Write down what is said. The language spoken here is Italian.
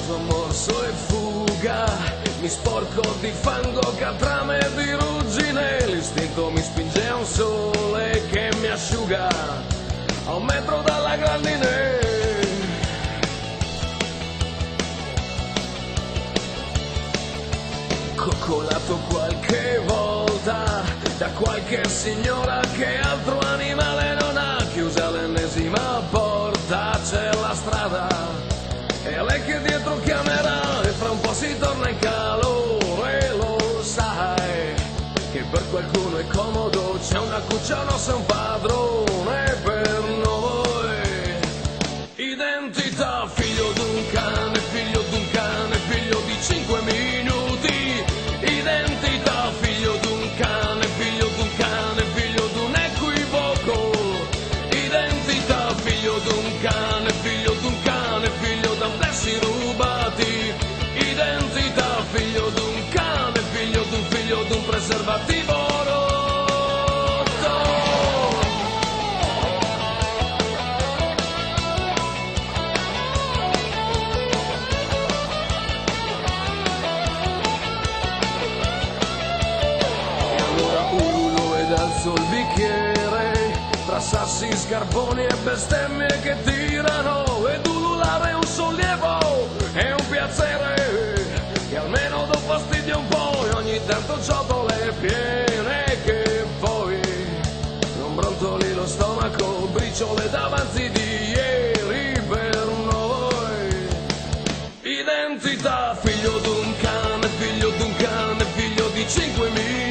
caso morso e fuga, mi sporco di fango, catrame e di ruggine, l'istinto mi spinge a un sole che mi asciuga a 1 metro dalla grandine. Coccolato qualche volta da qualche signora che altro animale non ha, chiusa l'ennesima porta, c'è la strada e lei che dietro chiamerà e fra un po' si torna in calore. Lo sai che per qualcuno è comodo, c'è una cuccia, non sei un padrone per noi. Identità, figlio d'un cane, figlio d'un cane, figlio di 5 minuti. Identità, figlio d'un cane, figlio d'un cane, figlio d'un equivoco. Identità, figlio d'un cane, figlio d'un cane, figlio d'amplessi rubati. Identità, figlio d'un cane, figlio d'un preservativo rotto. E allora ululo ed alzo il bicchiere, tra sassi, scarponi e bestemmie che tirano, ed ululare è un sollievo, è un piacere che almeno do fastidio un po', e ogni tanto ciotole piene che poi non brontoli lo stomaco, briciole davanti di ieri per noi. Identità, figlio d'un cane, figlio di 5 minuti.